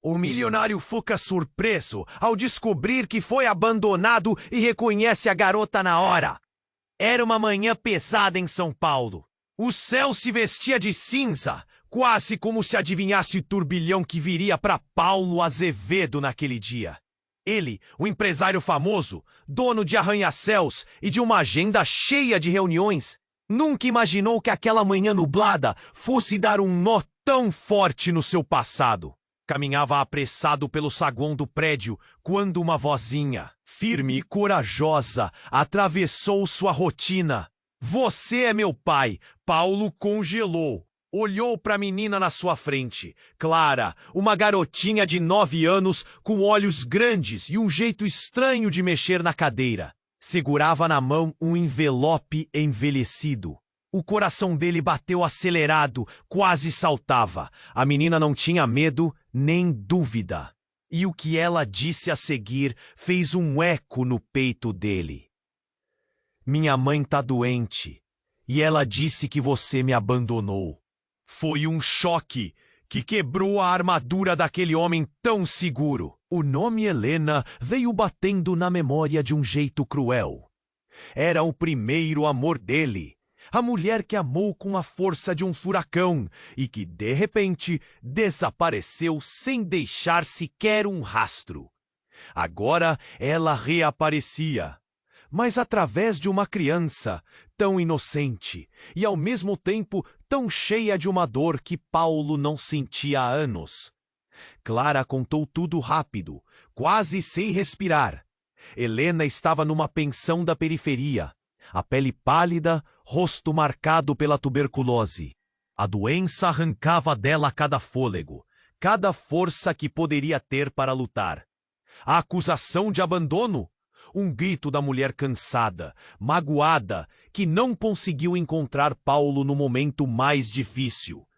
O milionário fica surpreso ao descobrir que foi abandonado e reconhece a garota na hora. Era uma manhã pesada em São Paulo. O céu se vestia de cinza, quase como se adivinhasse o turbilhão que viria para Paulo Azevedo naquele dia. Ele, o empresário famoso, dono de arranha-céus e de uma agenda cheia de reuniões, nunca imaginou que aquela manhã nublada fosse dar um nó tão forte no seu passado. Caminhava apressado pelo saguão do prédio quando uma vozinha, firme e corajosa, atravessou sua rotina. "Você é meu pai." Paulo congelou. Olhou para a menina na sua frente. Clara, uma garotinha de 9 anos com olhos grandes e um jeito estranho de mexer na cadeira. Segurava na mão um envelope envelhecido. O coração dele bateu acelerado, quase saltava. A menina não tinha medo nem dúvida. E o que ela disse a seguir fez um eco no peito dele. "Minha mãe tá doente, e ela disse que você me abandonou." Foi um choque que quebrou a armadura daquele homem tão seguro. O nome Helena veio batendo na memória de um jeito cruel. Era o primeiro amor dele. A mulher que amou com a força de um furacão e que, de repente, desapareceu sem deixar sequer um rastro. Agora ela reaparecia, mas através de uma criança tão inocente e, ao mesmo tempo, tão cheia de uma dor que Paulo não sentia há anos. Clara contou tudo rápido, quase sem respirar. Helena estava numa pensão da periferia. A pele pálida, rosto marcado pela tuberculose. A doença arrancava dela cada fôlego, cada força que poderia ter para lutar. A acusação de abandono? Um grito da mulher cansada, magoada, que não conseguiu encontrar Paulo no momento mais difícil.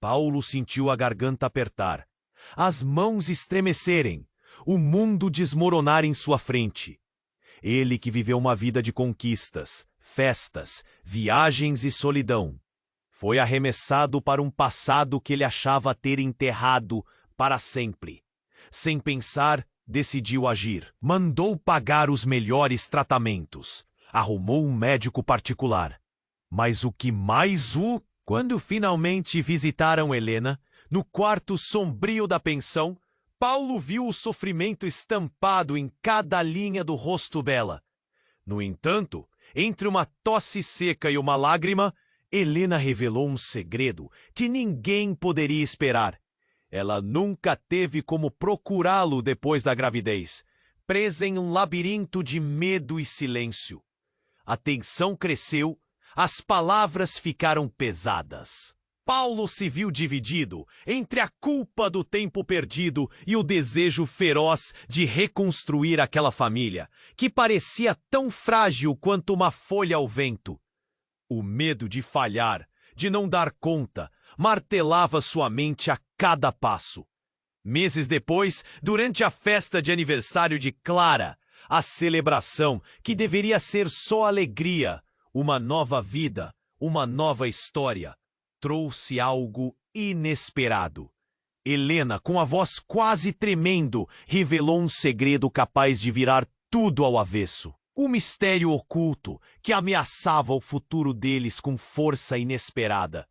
Paulo sentiu a garganta apertar, as mãos estremecerem, o mundo desmoronar em sua frente. Ele que viveu uma vida de conquistas, festas, viagens e solidão, foi arremessado para um passado que ele achava ter enterrado para sempre. Sem pensar, decidiu agir. Mandou pagar os melhores tratamentos. Arrumou um médico particular. Mas o que mais Quando finalmente visitaram Helena, no quarto sombrio da pensão, Paulo viu o sofrimento estampado em cada linha do rosto dela. No entanto, entre uma tosse seca e uma lágrima, Helena revelou um segredo que ninguém poderia esperar. Ela nunca teve como procurá-lo depois da gravidez, presa em um labirinto de medo e silêncio. A tensão cresceu, as palavras ficaram pesadas. Paulo se viu dividido entre a culpa do tempo perdido e o desejo feroz de reconstruir aquela família, que parecia tão frágil quanto uma folha ao vento. O medo de falhar, de não dar conta, martelava sua mente a cada passo. Meses depois, durante a festa de aniversário de Clara, a celebração que deveria ser só alegria, uma nova vida, uma nova história, trouxe algo inesperado. Helena, com a voz quase tremendo, revelou um segredo capaz de virar tudo ao avesso. Um mistério oculto que ameaçava o futuro deles com força inesperada.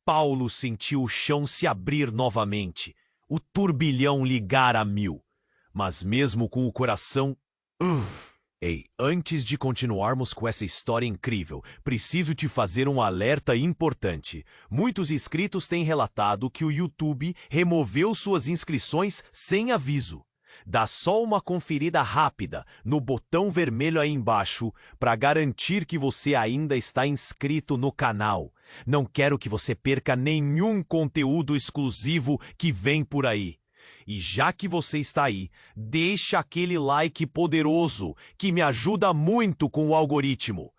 Paulo sentiu o chão se abrir novamente, o turbilhão ligar a 1000. Mas mesmo com o coração... Ei, antes de continuarmos com essa história incrível, preciso te fazer um alerta importante. Muitos inscritos têm relatado que o YouTube removeu suas inscrições sem aviso. Dá só uma conferida rápida no botão vermelho aí embaixo para garantir que você ainda está inscrito no canal. Não quero que você perca nenhum conteúdo exclusivo que vem por aí. E já que você está aí, deixa aquele like poderoso que me ajuda muito com o algoritmo.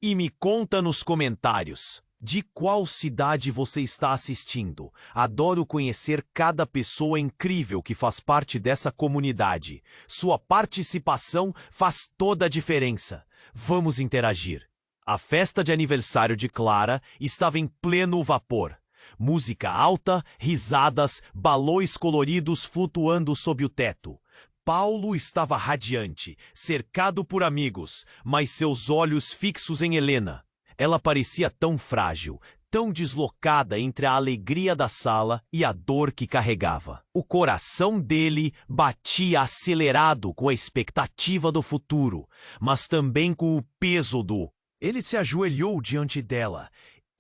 E me conta nos comentários. De qual cidade você está assistindo? Adoro conhecer cada pessoa incrível que faz parte dessa comunidade. Sua participação faz toda a diferença. Vamos interagir. A festa de aniversário de Clara estava em pleno vapor. Música alta, risadas, balões coloridos flutuando sob o teto. Paulo estava radiante, cercado por amigos, mas seus olhos fixos em Helena. Ela parecia tão frágil, tão deslocada entre a alegria da sala e a dor que carregava. O coração dele batia acelerado com a expectativa do futuro, mas também com o peso do... Ele se ajoelhou diante dela,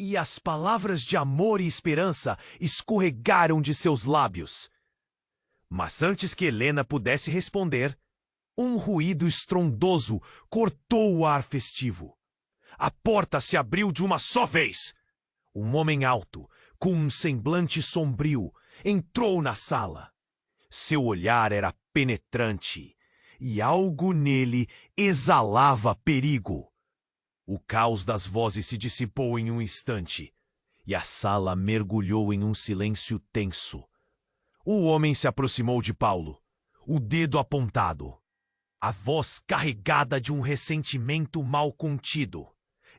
e as palavras de amor e esperança escorregaram de seus lábios. Mas antes que Helena pudesse responder, um ruído estrondoso cortou o ar festivo. A porta se abriu de uma só vez. Um homem alto, com um semblante sombrio, entrou na sala. Seu olhar era penetrante, e algo nele exalava perigo. O caos das vozes se dissipou em um instante, e a sala mergulhou em um silêncio tenso. O homem se aproximou de Paulo, o dedo apontado, a voz carregada de um ressentimento mal contido.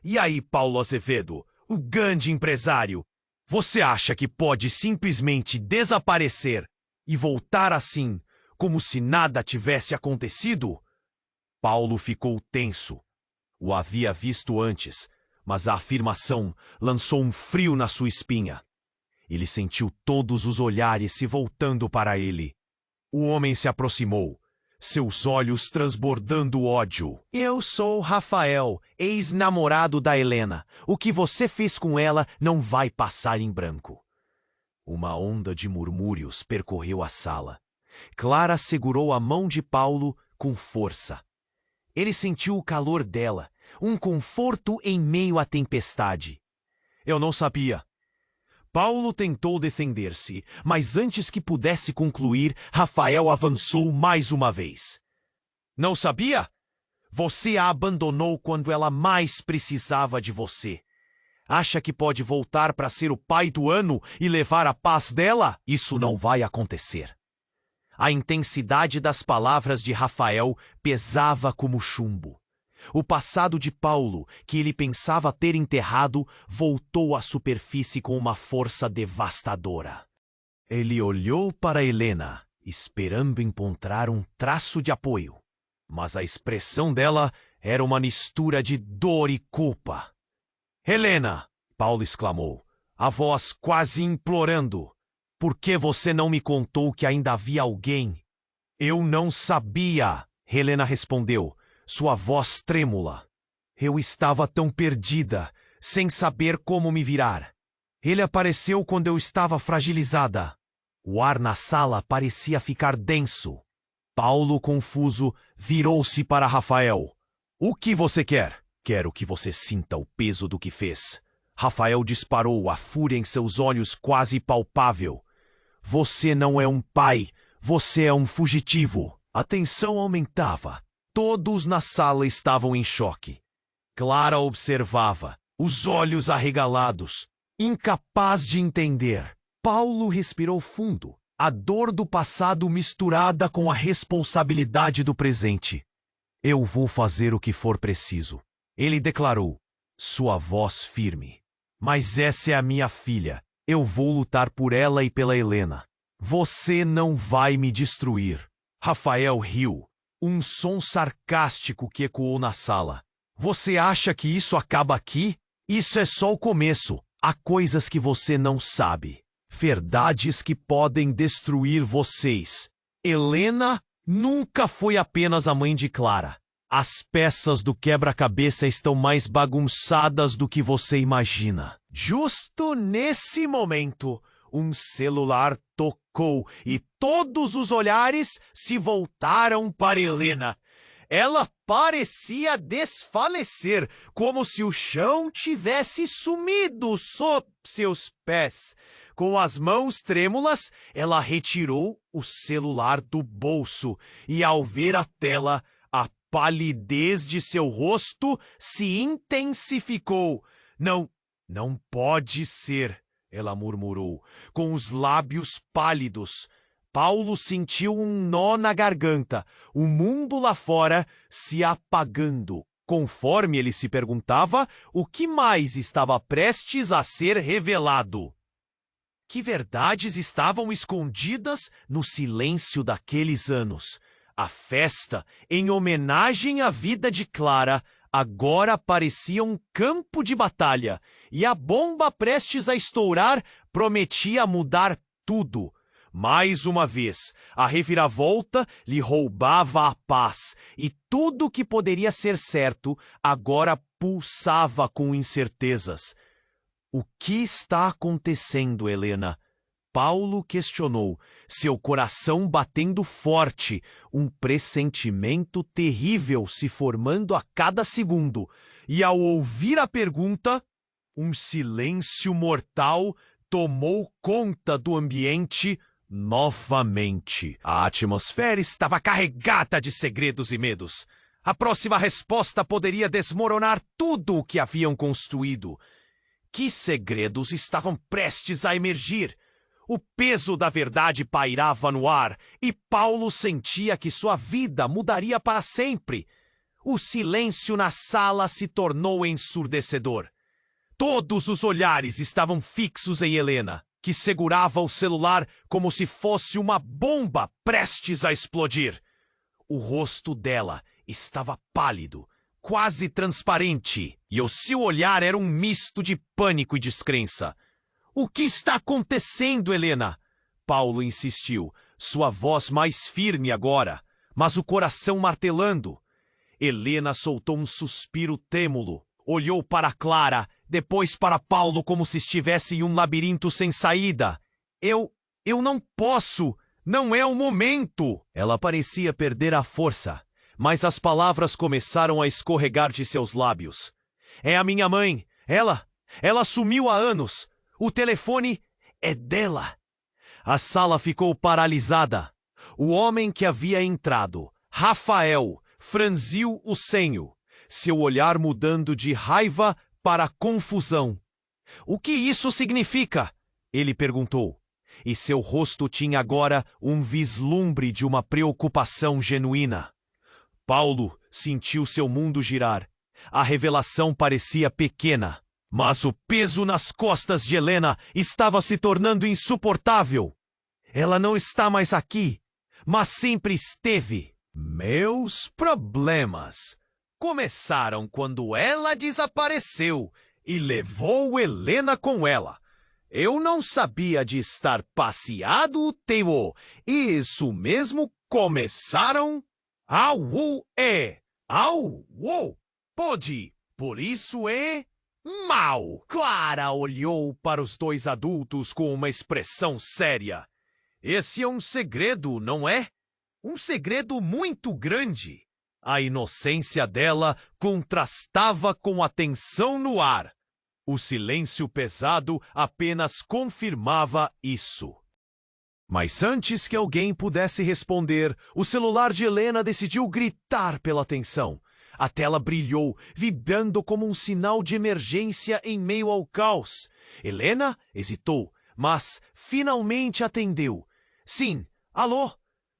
E aí, Paulo Azevedo, o grande empresário, você acha que pode simplesmente desaparecer e voltar assim, como se nada tivesse acontecido? Paulo ficou tenso. O havia visto antes, mas a afirmação lançou um frio na sua espinha. Ele sentiu todos os olhares se voltando para ele. O homem se aproximou, seus olhos transbordando ódio. Eu sou Rafael, ex-namorado da Helena. O que você fez com ela não vai passar em branco. Uma onda de murmúrios percorreu a sala. Clara segurou a mão de Paulo com força. Ele sentiu o calor dela, um conforto em meio à tempestade. Eu não sabia. Paulo tentou defender-se, mas antes que pudesse concluir, Rafael avançou mais uma vez. Não sabia? Você a abandonou quando ela mais precisava de você. Acha que pode voltar para ser o pai do ano e levar a paz dela? Isso não vai acontecer. A intensidade das palavras de Rafael pesava como chumbo. O passado de Paulo, que ele pensava ter enterrado, voltou à superfície com uma força devastadora. Ele olhou para Helena, esperando encontrar um traço de apoio. Mas a expressão dela era uma mistura de dor e culpa. Helena, Paulo exclamou, a voz quase implorando. Por que você não me contou que ainda havia alguém? Eu não sabia, Helena respondeu, sua voz trêmula. Eu estava tão perdida, sem saber como me virar. Ele apareceu quando eu estava fragilizada. O ar na sala parecia ficar denso. Paulo, confuso, virou-se para Rafael. O que você quer? Quero que você sinta o peso do que fez. Rafael disparou, a fúria em seus olhos quase palpável. Você não é um pai, você é um fugitivo. A tensão aumentava. Todos na sala estavam em choque. Clara observava, os olhos arregalados, incapaz de entender. Paulo respirou fundo, a dor do passado misturada com a responsabilidade do presente. Eu vou fazer o que for preciso, ele declarou, sua voz firme. Mas essa é a minha filha. Eu vou lutar por ela e pela Helena. Você não vai me destruir. Rafael riu. Um som sarcástico que ecoou na sala. Você acha que isso acaba aqui? Isso é só o começo. Há coisas que você não sabe. Verdades que podem destruir vocês. Helena nunca foi apenas a mãe de Clara. As peças do quebra-cabeça estão mais bagunçadas do que você imagina. Justo nesse momento, um celular tocou e todos os olhares se voltaram para Helena. Ela parecia desfalecer, como se o chão tivesse sumido sob seus pés. Com as mãos trêmulas, ela retirou o celular do bolso e, ao ver a tela, a palidez de seu rosto se intensificou. Não pode ser, ela murmurou, com os lábios pálidos. Paulo sentiu um nó na garganta, o mundo lá fora se apagando, conforme ele se perguntava o que mais estava prestes a ser revelado. Que verdades estavam escondidas no silêncio daqueles anos? A festa, em homenagem à vida de Clara, agora parecia um campo de batalha, e a bomba prestes a estourar prometia mudar tudo. Mais uma vez, a reviravolta lhe roubava a paz, e tudo que poderia ser certo agora pulsava com incertezas. O que está acontecendo, Helena? Paulo questionou, seu coração batendo forte, um pressentimento terrível se formando a cada segundo. E ao ouvir a pergunta, um silêncio mortal tomou conta do ambiente novamente. A atmosfera estava carregada de segredos e medos. A próxima resposta poderia desmoronar tudo o que haviam construído. Que segredos estavam prestes a emergir? O peso da verdade pairava no ar e Paulo sentia que sua vida mudaria para sempre. O silêncio na sala se tornou ensurdecedor. Todos os olhares estavam fixos em Helena, que segurava o celular como se fosse uma bomba prestes a explodir. O rosto dela estava pálido, quase transparente, e o seu olhar era um misto de pânico e descrença. O que está acontecendo, Helena? Paulo insistiu, sua voz mais firme agora, mas o coração martelando. Helena soltou um suspiro trêmulo, olhou para Clara, depois para Paulo como se estivesse em um labirinto sem saída. Eu não posso, não é o momento. Ela parecia perder a força, mas as palavras começaram a escorregar de seus lábios. É a minha mãe, ela sumiu há anos. O telefone é dela. A sala ficou paralisada. O homem que havia entrado, Rafael, franziu o senho, seu olhar mudando de raiva para confusão. O que isso significa? Ele perguntou, e seu rosto tinha agora um vislumbre de uma preocupação genuína. Paulo sentiu seu mundo girar. A revelação parecia pequena, mas o peso nas costas de Helena estava se tornando insuportável. Ela não está mais aqui, mas sempre esteve. Meus problemas começaram quando ela desapareceu e levou Helena com ela. Eu não sabia de estar passeado, Teo. Isso mesmo começaram. Pode, por isso é mal. Clara olhou para os dois adultos com uma expressão séria. Esse é um segredo, não é? Um segredo muito grande. A inocência dela contrastava com a tensão no ar. O silêncio pesado apenas confirmava isso. Mas antes que alguém pudesse responder, o celular de Helena decidiu gritar pela tensão. A tela brilhou, vibrando como um sinal de emergência em meio ao caos. Helena hesitou, mas finalmente atendeu. Sim, alô?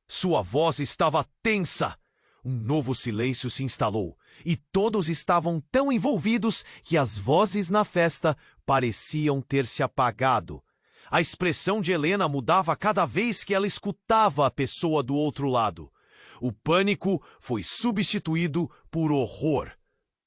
Sua voz estava tensa. Um novo silêncio se instalou, e todos estavam tão envolvidos que as vozes na festa pareciam ter se apagado. A expressão de Helena mudava cada vez que ela escutava a pessoa do outro lado. O pânico foi substituído por horror.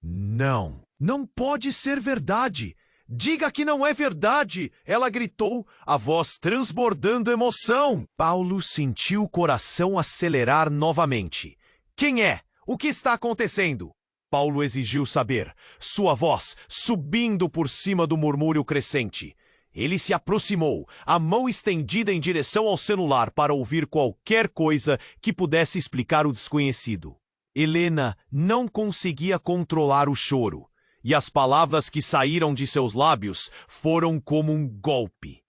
Não pode ser verdade. Diga que não é verdade, ela gritou, a voz transbordando emoção. Paulo sentiu o coração acelerar novamente. Quem é? O que está acontecendo? Paulo exigiu saber, sua voz subindo por cima do murmúrio crescente. Ele se aproximou, a mão estendida em direção ao celular para ouvir qualquer coisa que pudesse explicar o desconhecido. Helena não conseguia controlar o choro, e as palavras que saíram de seus lábios foram como um golpe.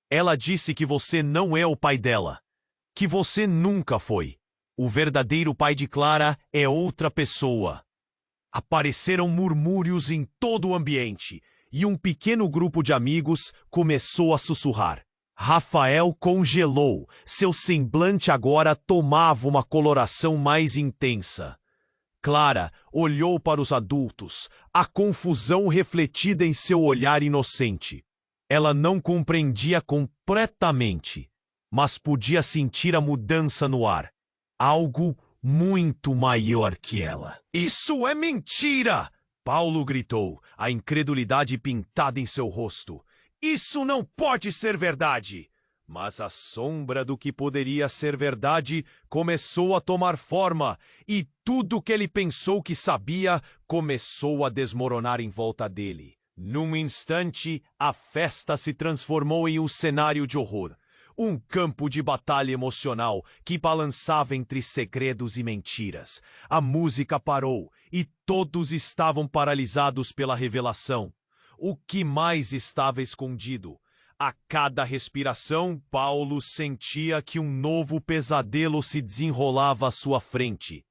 Ela disse que você não é o pai dela, que você nunca foi. O verdadeiro pai de Clara é outra pessoa. Apareceram murmúrios em todo o ambiente, e um pequeno grupo de amigos começou a sussurrar. Rafael congelou, seu semblante agora tomava uma coloração mais intensa. Clara olhou para os adultos, a confusão refletida em seu olhar inocente. Ela não compreendia completamente, mas podia sentir a mudança no ar. Algo muito maior que ela. Isso é mentira! Paulo gritou, a incredulidade pintada em seu rosto. Isso não pode ser verdade! Mas a sombra do que poderia ser verdade começou a tomar forma, e tudo que ele pensou que sabia começou a desmoronar em volta dele. Num instante, a festa se transformou em um cenário de horror. Um campo de batalha emocional que balançava entre segredos e mentiras. A música parou e todos estavam paralisados pela revelação. O que mais estava escondido? A cada respiração, Paulo sentia que um novo pesadelo se desenrolava à sua frente.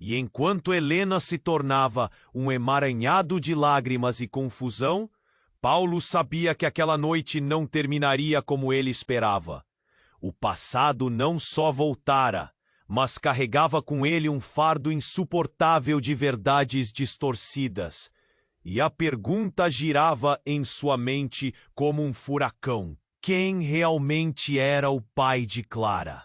E enquanto Helena se tornava um emaranhado de lágrimas e confusão, Paulo sabia que aquela noite não terminaria como ele esperava. O passado não só voltara, mas carregava com ele um fardo insuportável de verdades distorcidas. E a pergunta girava em sua mente como um furacão. Quem realmente era o pai de Clara?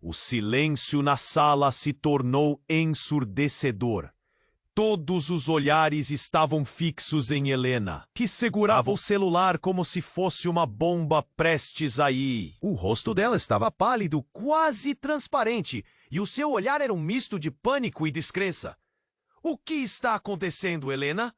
O silêncio na sala se tornou ensurdecedor. Todos os olhares estavam fixos em Helena, que segurava o celular como se fosse uma bomba prestes a ir. O rosto dela estava pálido, quase transparente, e o seu olhar era um misto de pânico e descrença. O que está acontecendo, Helena?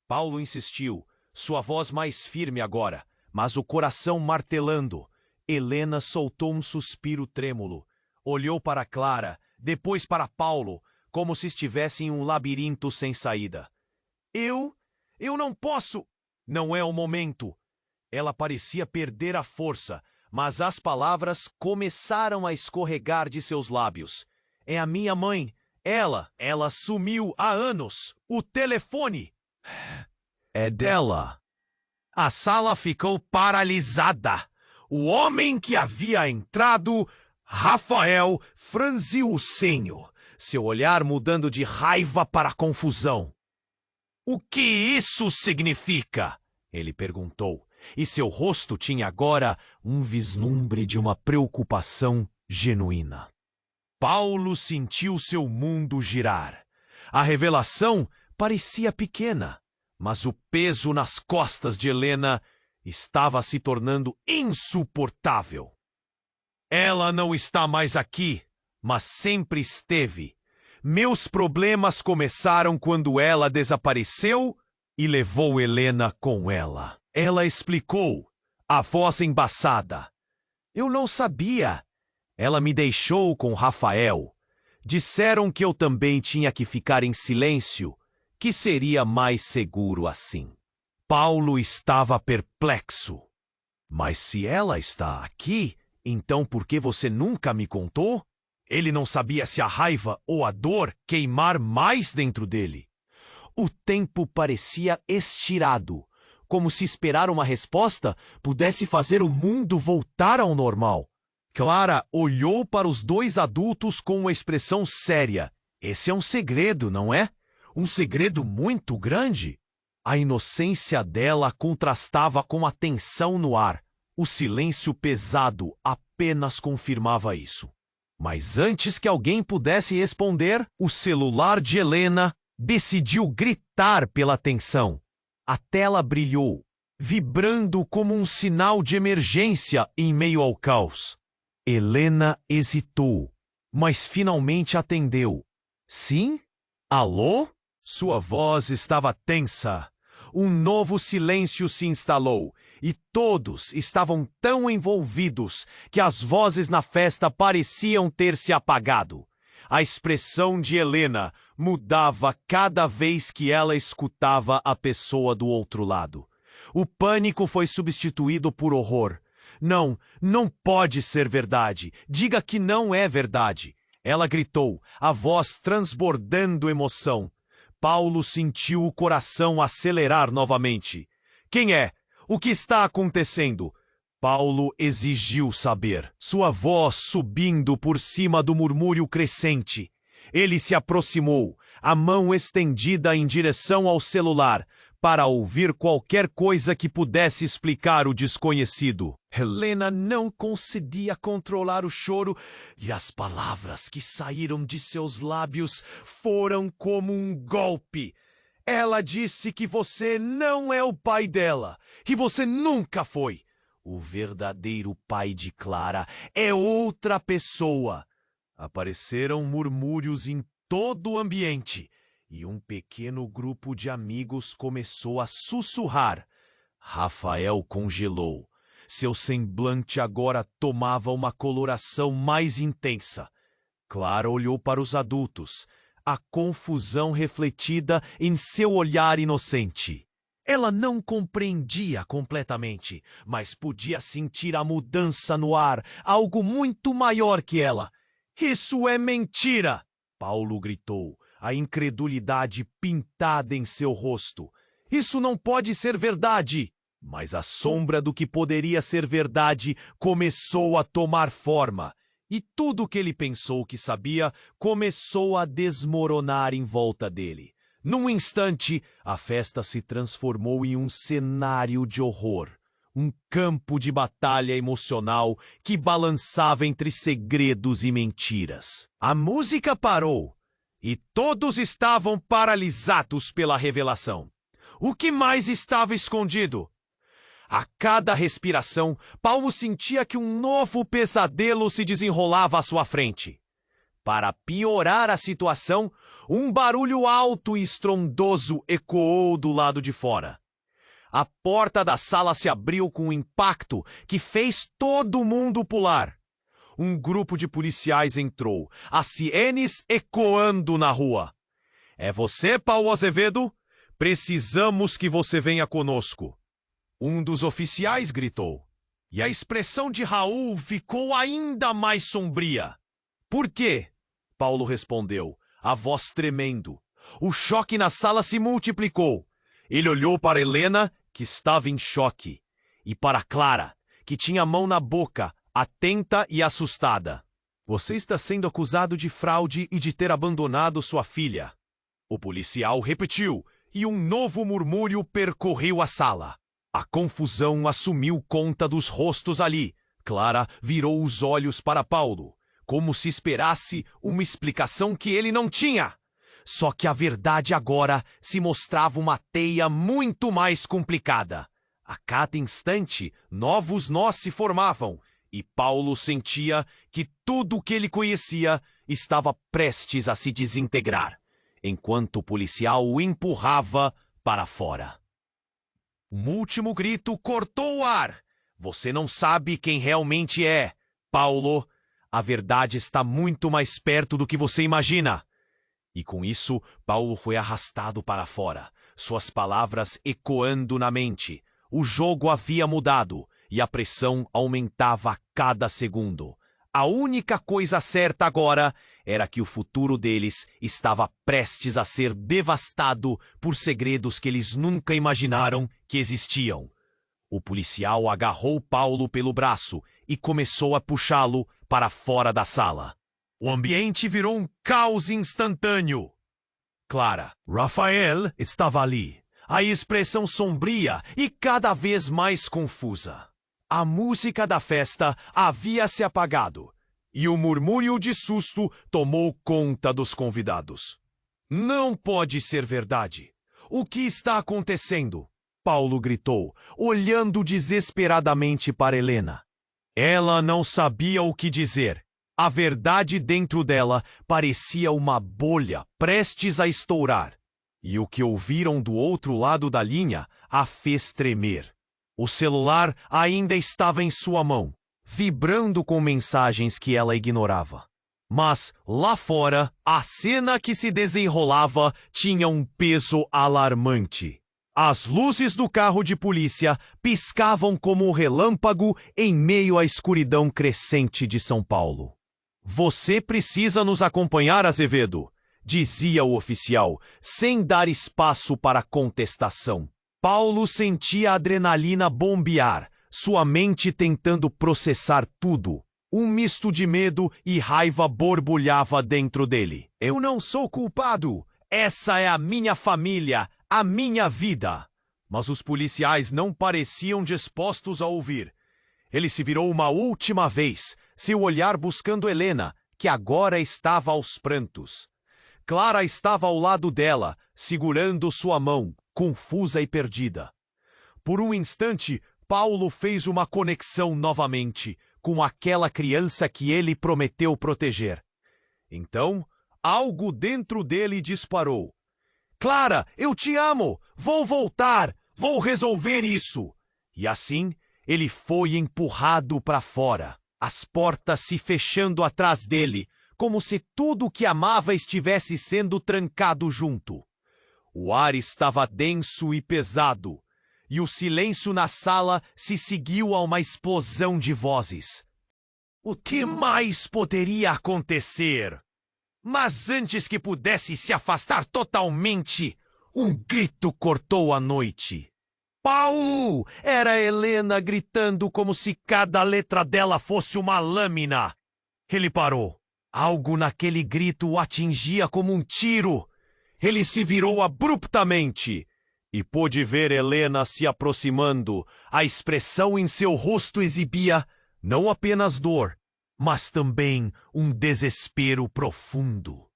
Paulo insistiu, sua voz mais firme agora, mas o coração martelando. Helena soltou um suspiro trêmulo. Olhou para Clara, depois para Paulo, como se estivesse em um labirinto sem saída. Eu não posso! Não é o momento! Ela parecia perder a força, mas as palavras começaram a escorregar de seus lábios. É a minha mãe! Ela sumiu há anos! O telefone! É dela! A sala ficou paralisada. O homem que havia entrado, Rafael, franziu o senho, seu olhar mudando de raiva para confusão. O que isso significa? Ele perguntou, e seu rosto tinha agora um vislumbre de uma preocupação genuína. Paulo sentiu seu mundo girar. A revelação parecia pequena, mas o peso nas costas de Helena estava se tornando insuportável. Ela não está mais aqui, mas sempre esteve. Meus problemas começaram quando ela desapareceu e levou Helena com ela. Ela explicou, a voz embaçada. Eu não sabia. Ela me deixou com Rafael. Disseram que eu também tinha que ficar em silêncio, que seria mais seguro assim. Paulo estava perplexo. Mas se ela está aqui, então por que você nunca me contou? Ele não sabia se a raiva ou a dor queimar mais dentro dele. O tempo parecia estirado, como se esperar uma resposta pudesse fazer o mundo voltar ao normal. Clara olhou para os dois adultos com uma expressão séria. Esse é um segredo, não é? Um segredo muito grande. A inocência dela contrastava com a tensão no ar. O silêncio pesado apenas confirmava isso. Mas antes que alguém pudesse responder, o celular de Helena decidiu gritar pela tensão. A tela brilhou, vibrando como um sinal de emergência em meio ao caos. Helena hesitou, mas finalmente atendeu. Sim? Alô? Sua voz estava tensa. Um novo silêncio se instalou, e todos estavam tão envolvidos que as vozes na festa pareciam ter se apagado. A expressão de Helena mudava cada vez que ela escutava a pessoa do outro lado. O pânico foi substituído por horror. Não pode ser verdade. Diga que não é verdade. Ela gritou, a voz transbordando emoção. Paulo sentiu o coração acelerar novamente. Quem é? O que está acontecendo? Paulo exigiu saber, sua voz subindo por cima do murmúrio crescente. Ele se aproximou, a mão estendida em direção ao celular. para ouvir qualquer coisa que pudesse explicar o desconhecido. Helena não conseguia controlar o choro e as palavras que saíram de seus lábios foram como um golpe. Ela disse que você não é o pai dela, que você nunca foi. O verdadeiro pai de Clara é outra pessoa. Apareceram murmúrios em todo o ambiente e um pequeno grupo de amigos começou a sussurrar. Rafael congelou. Seu semblante agora tomava uma coloração mais intensa. Clara olhou para os adultos, a confusão refletida em seu olhar inocente. Ela não compreendia completamente, mas podia sentir a mudança no ar, algo muito maior que ela. Isso é mentira! Paulo gritou, a incredulidade pintada em seu rosto. Isso não pode ser verdade! Mas a sombra do que poderia ser verdade começou a tomar forma, e tudo o que ele pensou que sabia começou a desmoronar em volta dele. Num instante, a festa se transformou em um cenário de horror, um campo de batalha emocional que balançava entre segredos e mentiras. A música parou, e todos estavam paralisados pela revelação. O que mais estava escondido? A cada respiração, Paulo sentia que um novo pesadelo se desenrolava à sua frente. Para piorar a situação, um barulho alto e estrondoso ecoou do lado de fora. A porta da sala se abriu com um impacto que fez todo mundo pular. Um grupo de policiais entrou, as sirenes ecoando na rua. É você, Paulo Azevedo? Precisamos que você venha conosco. Um dos oficiais gritou, e a expressão de Raul ficou ainda mais sombria. Por quê? Paulo respondeu, a voz tremendo. O choque na sala se multiplicou. Ele olhou para Helena, que estava em choque, e para Clara, que tinha a mão na boca, atenta e assustada. Você está sendo acusado de fraude e de ter abandonado sua filha. O policial repetiu, e um novo murmúrio percorreu a sala. A confusão assumiu conta dos rostos ali. Clara virou os olhos para Paulo, como se esperasse uma explicação que ele não tinha. Só que a verdade agora se mostrava uma teia muito mais complicada. A cada instante, novos nós se formavam, e Paulo sentia que tudo o que ele conhecia estava prestes a se desintegrar, enquanto o policial o empurrava para fora. Um último grito cortou o ar. Você não sabe quem realmente é, Paulo. A verdade está muito mais perto do que você imagina. E com isso, Paulo foi arrastado para fora, suas palavras ecoando na mente. O jogo havia mudado e a pressão aumentava a cada segundo. A única coisa certa agora era que o futuro deles estava prestes a ser devastado por segredos que eles nunca imaginaram que existiam. O policial agarrou Paulo pelo braço e começou a puxá-lo para fora da sala. O ambiente virou um caos instantâneo. Clara, Rafael estava ali, a expressão sombria e cada vez mais confusa. A música da festa havia se apagado e o murmúrio de susto tomou conta dos convidados. Não pode ser verdade. O que está acontecendo? Paulo gritou, olhando desesperadamente para Helena. Ela não sabia o que dizer. A verdade dentro dela parecia uma bolha prestes a estourar. E o que ouviram do outro lado da linha a fez tremer. O celular ainda estava em sua mão, vibrando com mensagens que ela ignorava. Mas, lá fora, a cena que se desenrolava tinha um peso alarmante. As luzes do carro de polícia piscavam como um relâmpago em meio à escuridão crescente de São Paulo. Você precisa nos acompanhar, Azevedo, dizia o oficial, sem dar espaço para contestação. Paulo sentia a adrenalina bombear, sua mente tentando processar tudo. Um misto de medo e raiva borbulhava dentro dele. Eu não sou culpado. Essa é a minha família, a minha vida. Mas os policiais não pareciam dispostos a ouvir. Ele se virou uma última vez, seu olhar buscando Helena, que agora estava aos prantos. Clara estava ao lado dela, segurando sua mão, confusa e perdida. Por um instante, Paulo fez uma conexão novamente com aquela criança que ele prometeu proteger. Então, algo dentro dele disparou. Clara, eu te amo! Vou voltar! Vou resolver isso! E assim, ele foi empurrado para fora, as portas se fechando atrás dele, como se tudo o que amava estivesse sendo trancado junto. O ar estava denso e pesado, e o silêncio na sala se seguiu a uma explosão de vozes. O que mais poderia acontecer? Mas antes que pudesse se afastar totalmente, um grito cortou a noite. Paulo! Era Helena gritando como se cada letra dela fosse uma lâmina. Ele parou. Algo naquele grito o atingia como um tiro. Ele se virou abruptamente e pôde ver Helena se aproximando. A expressão em seu rosto exibia não apenas dor, mas também um desespero profundo.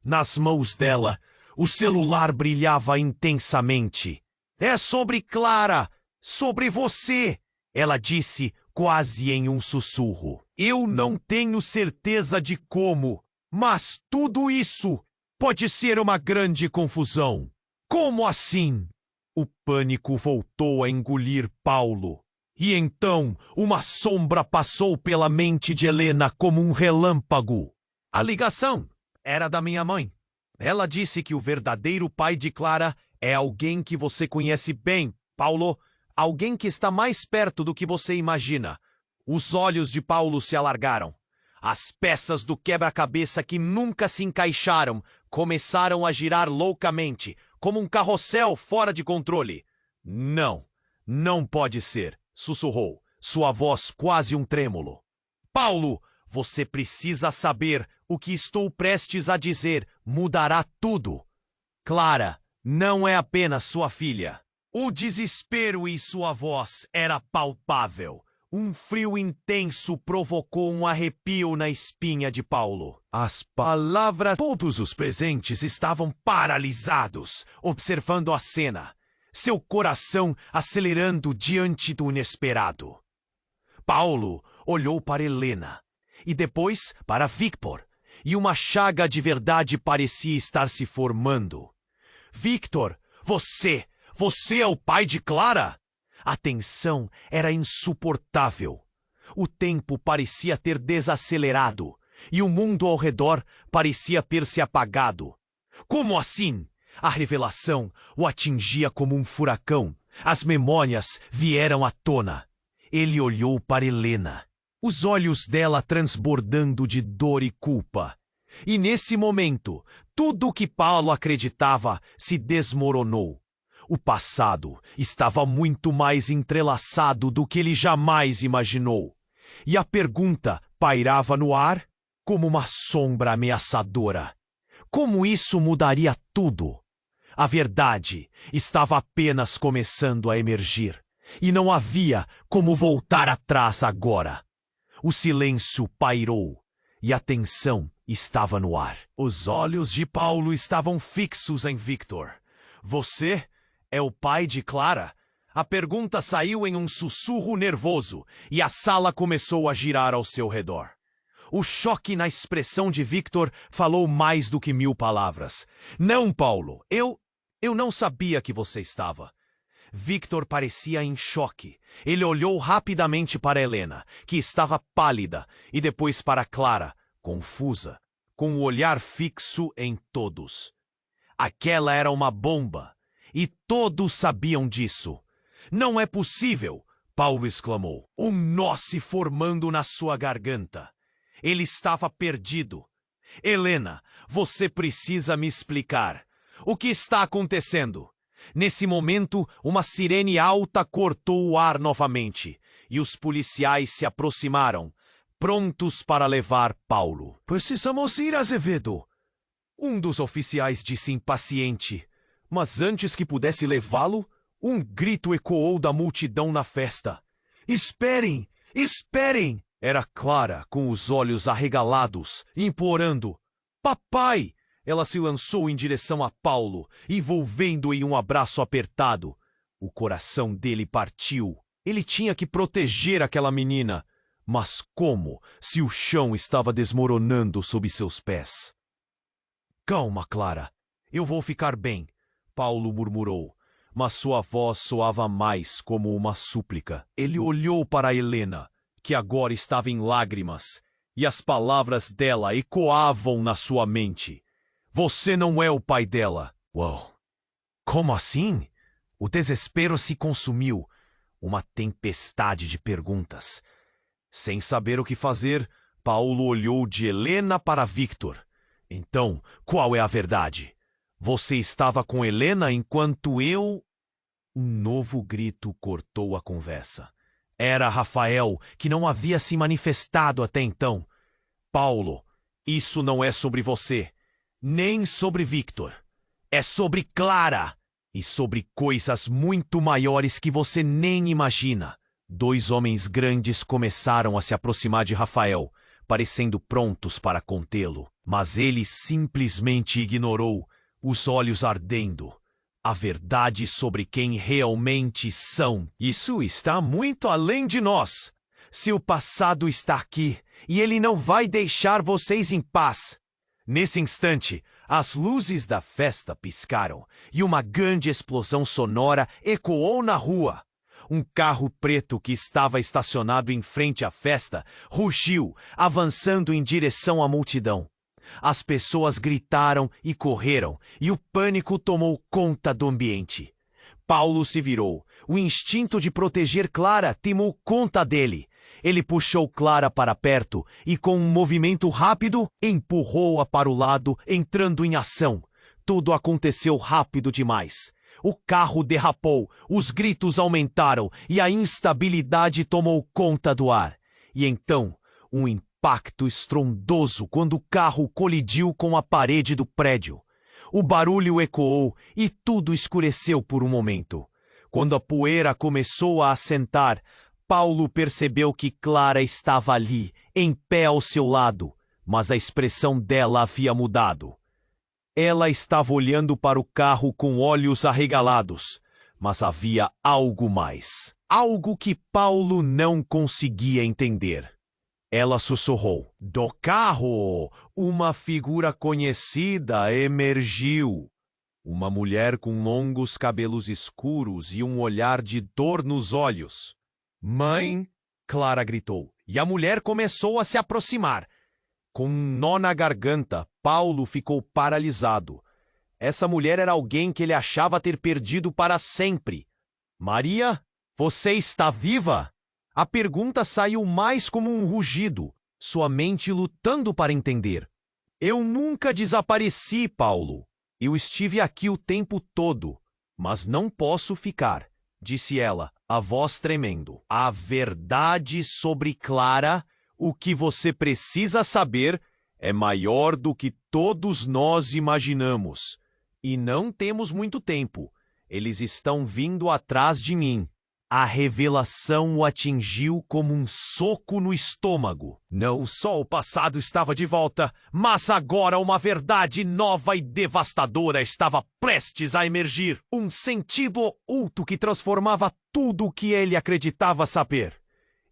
Nas mãos dela, o celular brilhava intensamente. É sobre Clara, sobre você, ela disse quase em um sussurro. Eu não tenho certeza de como, mas tudo isso pode ser uma grande confusão. Como assim? O pânico voltou a engolir Paulo. E então uma sombra passou pela mente de Helena como um relâmpago. A ligação era da minha mãe. Ela disse que o verdadeiro pai de Clara é alguém que você conhece bem, Paulo. Alguém que está mais perto do que você imagina. Os olhos de Paulo se alargaram. As peças do quebra-cabeça que nunca se encaixaram começaram a girar loucamente, como um carrossel fora de controle. Não, não pode ser, sussurrou, sua voz quase um trêmulo. Paulo, você precisa saber o que estou prestes a dizer. Mudará tudo. Clara não é apenas sua filha. O desespero em sua voz era palpável. Um frio intenso provocou um arrepio na espinha de Paulo. As palavras... Todos os presentes estavam paralisados, observando a cena, seu coração acelerando diante do inesperado. Paulo olhou para Helena e depois para Victor, e uma chaga de verdade parecia estar se formando. Victor, você é o pai de Clara? A tensão era insuportável. O tempo parecia ter desacelerado e o mundo ao redor parecia ter se apagado. Como assim? A revelação o atingia como um furacão. As memórias vieram à tona. Ele olhou para Helena, os olhos dela transbordando de dor e culpa. E nesse momento, tudo o que Paulo acreditava se desmoronou. O passado estava muito mais entrelaçado do que ele jamais imaginou. E a pergunta pairava no ar como uma sombra ameaçadora. Como isso mudaria tudo? A verdade estava apenas começando a emergir. E não havia como voltar atrás agora. O silêncio pairou e a tensão estava no ar. Os olhos de Paulo estavam fixos em Victor. Você é o pai de Clara? A pergunta saiu em um sussurro nervoso e a sala começou a girar ao seu redor. O choque na expressão de Victor falou mais do que 1000 palavras. Não, Paulo, eu não sabia que você estava. Victor parecia em choque. Ele olhou rapidamente para Helena, que estava pálida, e depois para Clara, confusa, com o olhar fixo em todos. Aquela era uma bomba. E todos sabiam disso. Não é possível, Paulo exclamou. Um nó se formando na sua garganta. Ele estava perdido. Helena, você precisa me explicar. O que está acontecendo? Nesse momento, uma sirene alta cortou o ar novamente, e os policiais se aproximaram, prontos para levar Paulo. Precisamos ir, Azevedo. Um dos oficiais disse impaciente. Mas antes que pudesse levá-lo, Um grito ecoou da multidão na festa. Esperem! Esperem! Era Clara, com os olhos arregalados, implorando. Papai! Ela se lançou em direção a Paulo, envolvendo-o em um abraço apertado. O coração dele partiu. Ele tinha que proteger aquela menina. Mas como, se o chão estava desmoronando sob seus pés? Calma, Clara. Eu vou ficar bem, Paulo murmurou, mas sua voz soava mais como uma súplica. Ele olhou para Helena, que agora estava em lágrimas, e as palavras dela ecoavam na sua mente. Você não é o pai dela. Uau! Como assim? O desespero se consumiu. Uma tempestade de perguntas. Sem saber o que fazer, Paulo olhou de Helena para Victor. Então, qual é a verdade? Você estava com Helena enquanto eu... Um novo grito cortou a conversa. Era Rafael, que não havia se manifestado até então. Paulo, isso não é sobre você, nem sobre Victor. É sobre Clara e sobre coisas muito maiores que você nem imagina. Dois homens grandes começaram a se aproximar de Rafael, parecendo prontos para contê-lo. Mas ele simplesmente ignorou, os olhos ardendo. A verdade sobre quem realmente são. Isso está muito além de nós. Seu passado está aqui, e ele não vai deixar vocês em paz. Nesse instante, as luzes da festa piscaram, e uma grande explosão sonora ecoou na rua. Um carro preto que estava estacionado em frente à festa rugiu, avançando em direção à multidão. As pessoas gritaram e correram, e o pânico tomou conta do ambiente. Paulo se virou. O instinto de proteger Clara tomou conta dele. Ele puxou Clara para perto e, com um movimento rápido, empurrou-a para o lado, entrando em ação. Tudo aconteceu rápido demais. O carro derrapou, os gritos aumentaram e a instabilidade tomou conta do ar. E então, um impacto estrondoso quando o carro colidiu com a parede do prédio. O barulho ecoou e tudo escureceu por um momento. Quando a poeira começou a assentar, Paulo percebeu que Clara estava ali, em pé ao seu lado, mas a expressão dela havia mudado. Ela estava olhando para o carro com olhos arregalados, mas havia algo mais. Algo que Paulo não conseguia entender. Ela sussurrou. Do carro, uma figura conhecida emergiu. Uma mulher com longos cabelos escuros e um olhar de dor nos olhos. Mãe! Clara gritou, e a mulher começou a se aproximar. Com um nó na garganta, Paulo ficou paralisado. Essa mulher era alguém que ele achava ter perdido para sempre. Maria, você está viva? A pergunta saiu mais como um rugido, sua mente lutando para entender. Eu nunca desapareci, Paulo. Eu estive aqui o tempo todo, mas não posso ficar, disse ela, a voz tremendo. A verdade sobre Clara, o que você precisa saber, é maior do que todos nós imaginamos. E não temos muito tempo. Eles estão vindo atrás de mim. A revelação o atingiu como um soco no estômago. Não só o passado estava de volta, mas agora uma verdade nova e devastadora estava prestes a emergir. Um sentido oculto que transformava tudo o que ele acreditava saber.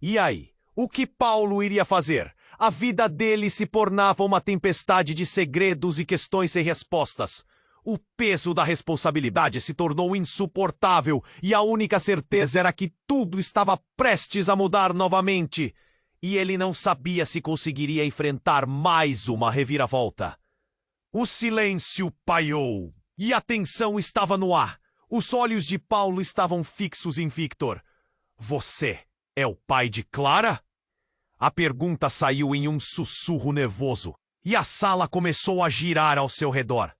E aí, o que Paulo iria fazer? A vida dele se tornava uma tempestade de segredos e questões sem respostas. O peso da responsabilidade se tornou insuportável e a única certeza era que tudo estava prestes a mudar novamente. E ele não sabia se conseguiria enfrentar mais uma reviravolta. O silêncio pairou e a tensão estava no ar. Os olhos de Paulo estavam fixos em Victor. Você é o pai de Clara? A pergunta saiu em um sussurro nervoso e a sala começou a girar ao seu redor.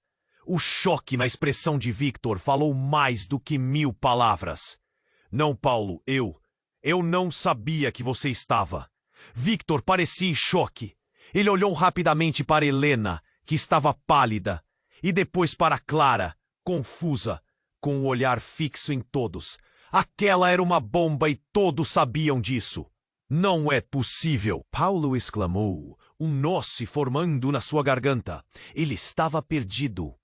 O choque na expressão de Victor falou mais do que 1000 palavras. Não, Paulo, eu não sabia que você estava. Victor parecia em choque. Ele olhou rapidamente para Helena, que estava pálida, e depois para Clara, confusa, com o olhar fixo em todos. Aquela era uma bomba e todos sabiam disso. Não é possível! Paulo exclamou, um nó se formando na sua garganta. Ele estava perdido.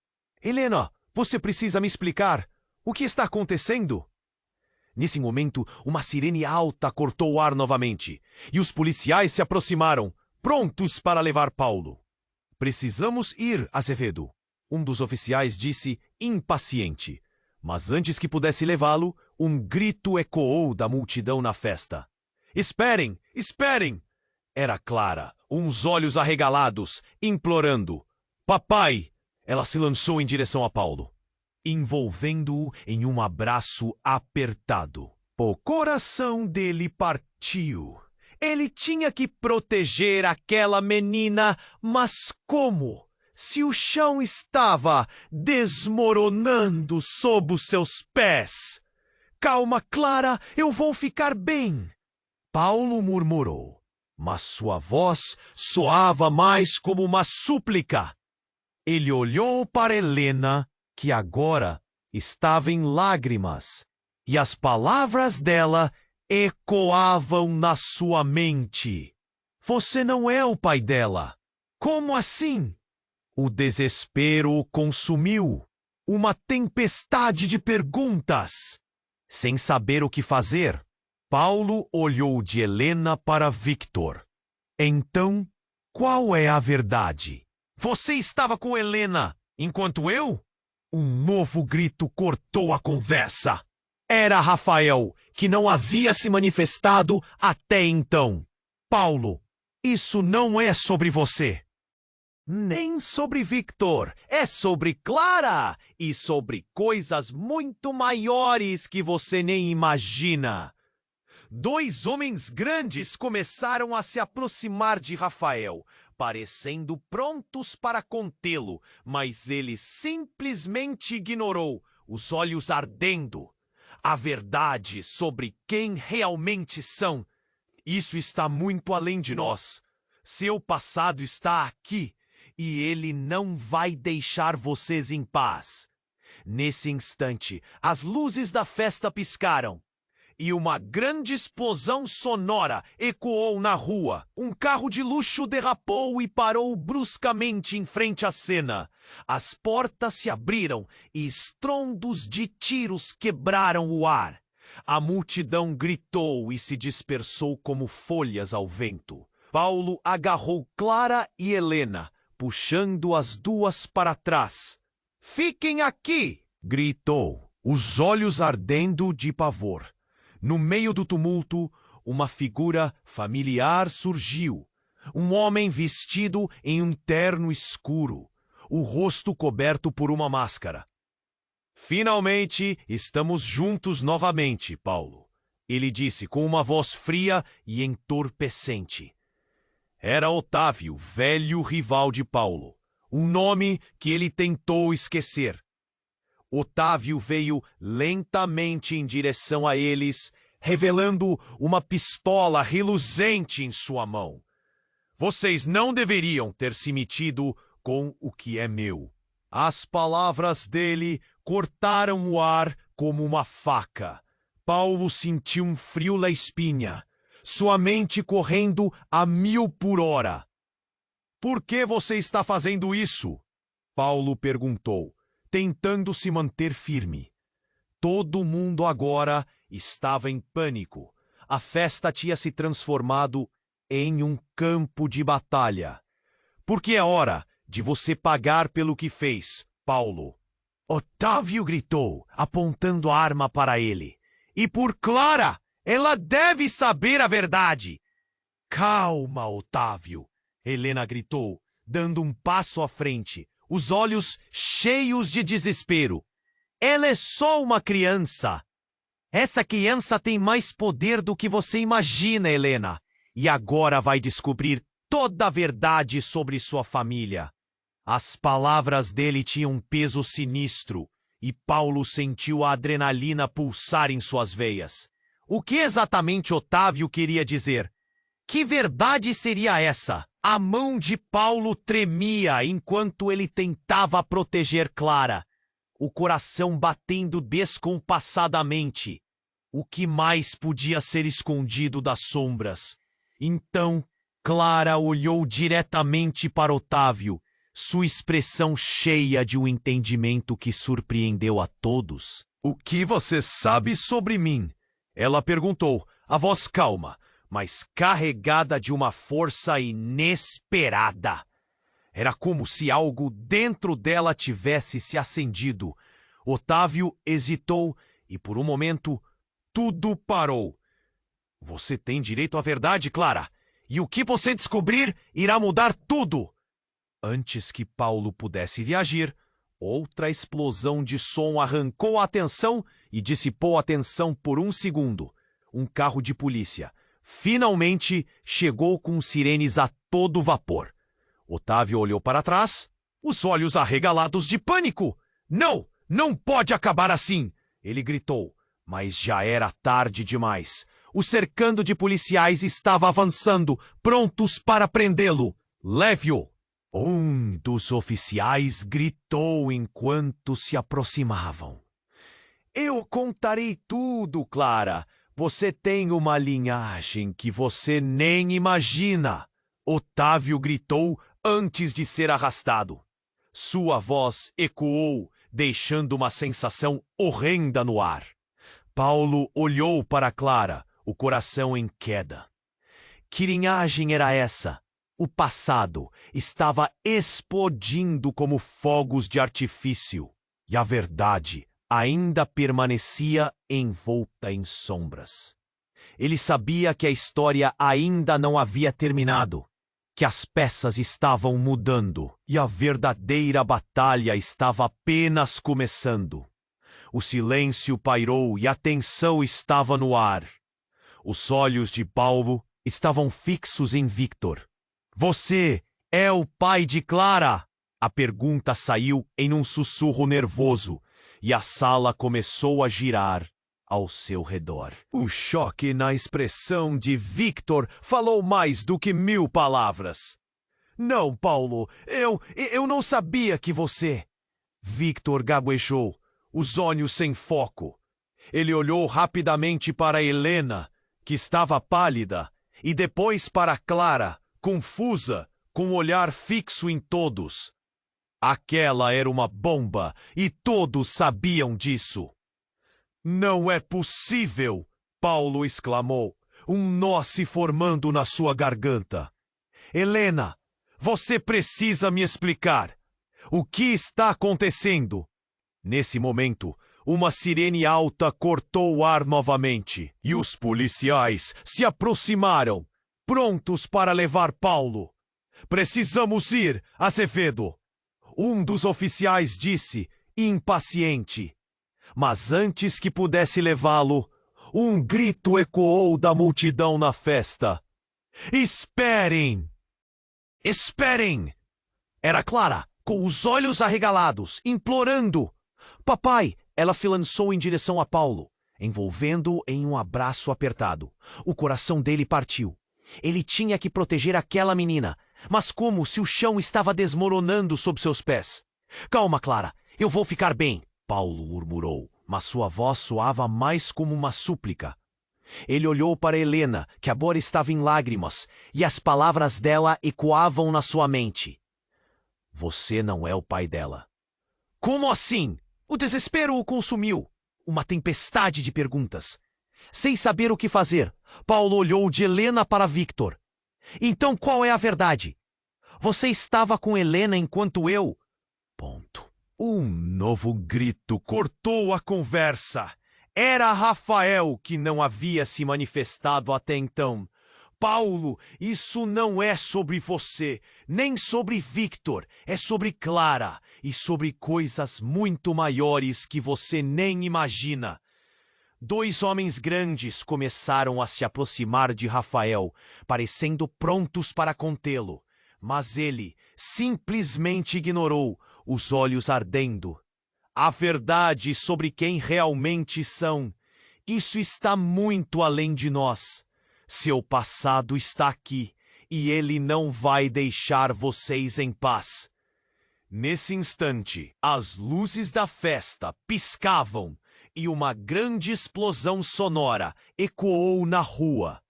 Helena, você precisa me explicar. O que está acontecendo? Nesse momento, uma sirene alta cortou o ar novamente, e os policiais se aproximaram, prontos para levar Paulo. Precisamos ir, Azevedo, um dos oficiais disse, impaciente. Mas antes que pudesse levá-lo, um grito ecoou da multidão na festa. Esperem! Esperem! Era Clara, uns olhos arregalados, implorando. Papai! Ela se lançou em direção a Paulo, envolvendo-o em um abraço apertado. O coração dele partiu. Ele tinha que proteger aquela menina, mas como? Se o chão estava desmoronando sob os seus pés. Calma, Clara, eu vou ficar bem. Paulo murmurou, mas sua voz soava mais como uma súplica. Ele olhou para Helena, que agora estava em lágrimas, e as palavras dela ecoavam na sua mente. Você não é o pai dela. Como assim? O desespero o consumiu. Uma tempestade de perguntas. Sem saber o que fazer, Paulo olhou de Helena para Victor. Então, qual é a verdade? Você estava com Helena, enquanto eu? Um novo grito cortou a conversa. Era Rafael, que não havia se manifestado até então. Paulo, isso não é sobre você. Nem sobre Victor, é sobre Clara e sobre coisas muito maiores que você nem imagina. Dois homens grandes começaram a se aproximar de Rafael, parecendo prontos para contê-lo, mas ele simplesmente ignorou, os olhos ardendo. A verdade sobre quem realmente são, isso está muito além de nós. Seu passado está aqui. E ele não vai deixar vocês em paz. Nesse instante, as luzes da festa piscaram e uma grande explosão sonora ecoou na rua. Um carro de luxo derrapou e parou bruscamente em frente à cena. As portas se abriram e estrondos de tiros quebraram o ar. A multidão gritou e se dispersou como folhas ao vento. Paulo agarrou Clara e Helena, puxando as duas para trás. Fiquem aqui! Gritou, os olhos ardendo de pavor. No meio do tumulto, uma figura familiar surgiu. Um homem vestido em um terno escuro, o rosto coberto por uma máscara. Finalmente, estamos juntos novamente, Paulo. Ele disse com uma voz fria e entorpecente. Era Otávio, velho rival de Paulo, um nome que ele tentou esquecer. Otávio veio lentamente em direção a eles, revelando uma pistola reluzente em sua mão. Vocês não deveriam ter se metido com o que é meu. As palavras dele cortaram o ar como uma faca. Paulo sentiu um frio na espinha, sua mente correndo a 1000 por hora. Por que você está fazendo isso? Paulo perguntou, tentando se manter firme. Todo mundo agora estava em pânico. A festa tinha se transformado em um campo de batalha. Porque é hora de você pagar pelo que fez, Paulo. Otávio gritou, apontando a arma para ele. E por Clara! Ela deve saber a verdade. Calma, Otávio, Helena gritou, dando um passo à frente, os olhos cheios de desespero. Ela é só uma criança. Essa criança tem mais poder do que você imagina, Helena. E agora vai descobrir toda a verdade sobre sua família. As palavras dele tinham um peso sinistro, e Paulo sentiu a adrenalina pulsar em suas veias. O que exatamente Otávio queria dizer? Que verdade seria essa? A mão de Paulo tremia enquanto ele tentava proteger Clara. o coração batendo descompassadamente. O que mais podia ser escondido das sombras? Então, Clara olhou diretamente para Otávio, sua expressão cheia de um entendimento que surpreendeu a todos. "O que você sabe sobre mim?" ela perguntou, a voz calma, mas carregada de uma força inesperada. Era como se algo dentro dela tivesse se acendido. Otávio hesitou e, por um momento, tudo parou. "Você tem direito à verdade, Clara, e o que você descobrir irá mudar tudo." Antes que Paulo pudesse reagir, outra explosão de som arrancou a atenção e dissipou a tensão por um segundo. Um carro de polícia finalmente chegou com sirenes a todo vapor. Otávio olhou para trás, os olhos arregalados de pânico. "Não! Não pode acabar assim!" ele gritou, mas já era tarde demais. O cercando de policiais estava avançando, prontos para prendê-lo. "Leve-o!" Um dos oficiais gritou enquanto se aproximavam. "Eu contarei tudo, Clara. Você tem uma linhagem que você nem imagina." Otávio gritou antes de ser arrastado. Sua voz ecoou, deixando uma sensação horrenda no ar. Paulo olhou para Clara, o coração em queda. Que linhagem era essa? O passado estava explodindo como fogos de artifício, e a verdade ainda permanecia envolta em sombras. Ele sabia que a história ainda não havia terminado, que as peças estavam mudando e a verdadeira batalha estava apenas começando. O silêncio pairou e a tensão estava no ar. Os olhos de Paulo estavam fixos em Victor. "Você é o pai de Clara?" A pergunta saiu em um sussurro nervoso e a sala começou a girar ao seu redor. O choque na expressão de Victor falou mais do que 1000 palavras. "Não, Paulo, eu não sabia que você..." Victor gaguejou, os olhos sem foco. Ele olhou rapidamente para Helena, que estava pálida, e depois para Clara, confusa, com o olhar fixo em todos. Aquela era uma bomba, e todos sabiam disso. "Não é possível!" Paulo exclamou, um nó se formando na sua garganta. "Helena, você precisa me explicar. O que está acontecendo?" Nesse momento, uma sirene alta cortou o ar novamente, e os policiais se aproximaram, prontos para levar Paulo. "Precisamos ir, Azevedo!" um dos oficiais disse, impaciente. Mas antes que pudesse levá-lo, um grito ecoou da multidão na festa. "Esperem! Esperem!" Era Clara, com os olhos arregalados, implorando. "Papai!" Ela se lançou em direção a Paulo, envolvendo-o em um abraço apertado. O coração dele partiu. Ele tinha que proteger aquela menina, mas como se o chão estava desmoronando sob seus pés. "Calma, Clara, eu vou ficar bem." Paulo murmurou, mas sua voz soava mais como uma súplica. Ele olhou para Helena, que agora estava em lágrimas, e as palavras dela ecoavam na sua mente. "Você não é o pai dela." "Como assim?" O desespero o consumiu. Uma tempestade de perguntas. Sem saber o que fazer, Paulo olhou de Helena para Victor. "Então qual é a verdade? Você estava com Helena enquanto eu..." Ponto. Um novo grito cortou a conversa. Era Rafael, que não havia se manifestado até então. "Paulo, isso não é sobre você, nem sobre Victor. É sobre Clara e sobre coisas muito maiores que você nem imagina." 2 homens grandes começaram a se aproximar de Rafael, parecendo prontos para contê-lo. Mas ele simplesmente ignorou, os olhos ardendo. "A verdade sobre quem realmente são. Isso está muito além de nós. Seu passado está aqui, e ele não vai deixar vocês em paz." Nesse instante, as luzes da festa piscavam e uma grande explosão sonora ecoou na rua.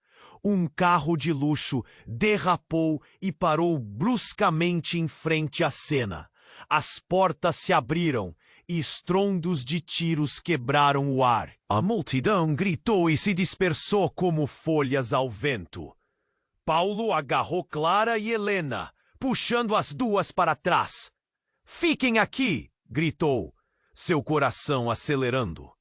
Um carro de luxo derrapou e parou bruscamente em frente à cena. As portas se abriram e estrondos de tiros quebraram o ar. A multidão gritou e se dispersou como folhas ao vento. Paulo agarrou Clara e Helena, puxando as duas para trás. "Fiquem aqui!" gritou, seu coração acelerando.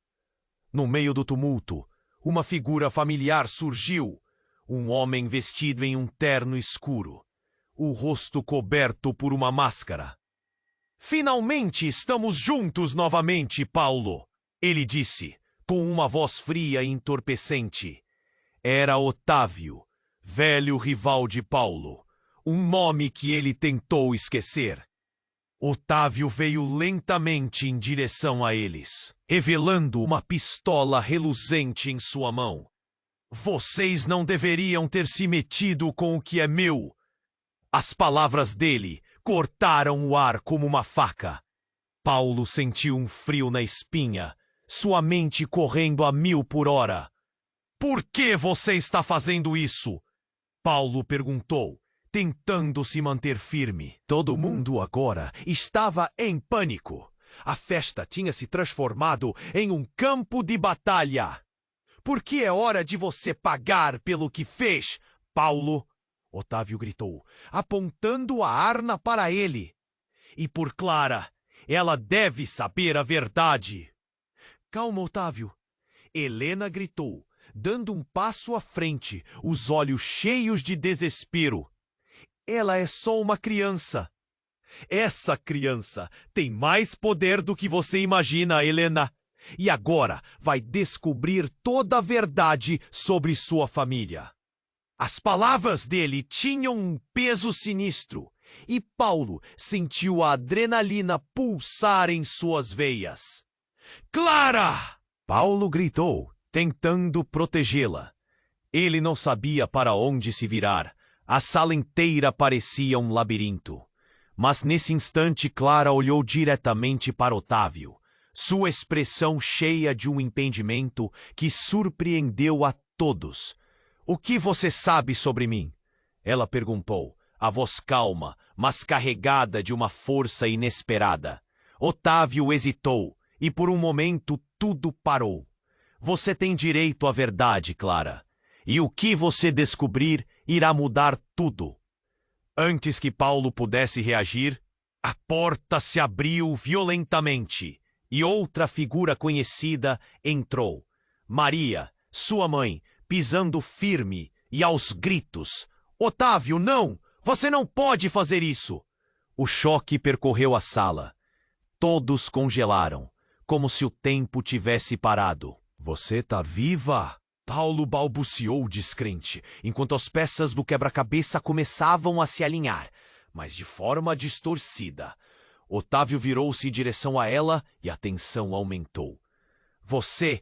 No meio do tumulto, uma figura familiar surgiu. Um homem vestido em um terno escuro, o rosto coberto por uma máscara. "Finalmente estamos juntos novamente, Paulo", ele disse, com uma voz fria e entorpecente. Era Otávio, velho rival de Paulo, um nome que ele tentou esquecer. Otávio veio lentamente em direção a eles, revelando uma pistola reluzente em sua mão. "Vocês não deveriam ter se metido com o que é meu." As palavras dele cortaram o ar como uma faca. Paulo sentiu um frio na espinha, sua mente correndo a 1000 por hora. "Por que você está fazendo isso?" Paulo perguntou, tentando se manter firme. Todo mundo agora estava em pânico. A festa tinha se transformado em um campo de batalha. "Porque é hora de você pagar pelo que fez, Paulo", Otávio gritou, apontando a arma para ele. "E por Clara, ela deve saber a verdade." "Calma, Otávio", Helena gritou, dando um passo à frente, os olhos cheios de desespero. "Ela é só uma criança." "Essa criança tem mais poder do que você imagina, Helena. E agora vai descobrir toda a verdade sobre sua família." As palavras dele tinham um peso sinistro, e Paulo sentiu a adrenalina pulsar em suas veias. "Clara!" Paulo gritou, tentando protegê-la. Ele não sabia para onde se virar. A sala inteira parecia um labirinto. Mas nesse instante Clara olhou diretamente para Otávio, sua expressão cheia de um entendimento que surpreendeu a todos. "O que você sabe sobre mim?" ela perguntou, a voz calma, mas carregada de uma força inesperada. Otávio hesitou, e por um momento tudo parou. "Você tem direito à verdade, Clara. E o que você descobrir irá mudar tudo." Antes que Paulo pudesse reagir, a porta se abriu violentamente e outra figura conhecida entrou. Maria, sua mãe, pisando firme e aos gritos. "Otávio, não! Você não pode fazer isso!" O choque percorreu a sala. Todos congelaram, como se o tempo tivesse parado. "Você tá viva?" Paulo balbuciou descrente, enquanto as peças do quebra-cabeça começavam a se alinhar, mas de forma distorcida. Otávio virou-se em direção a ela e a tensão aumentou. Você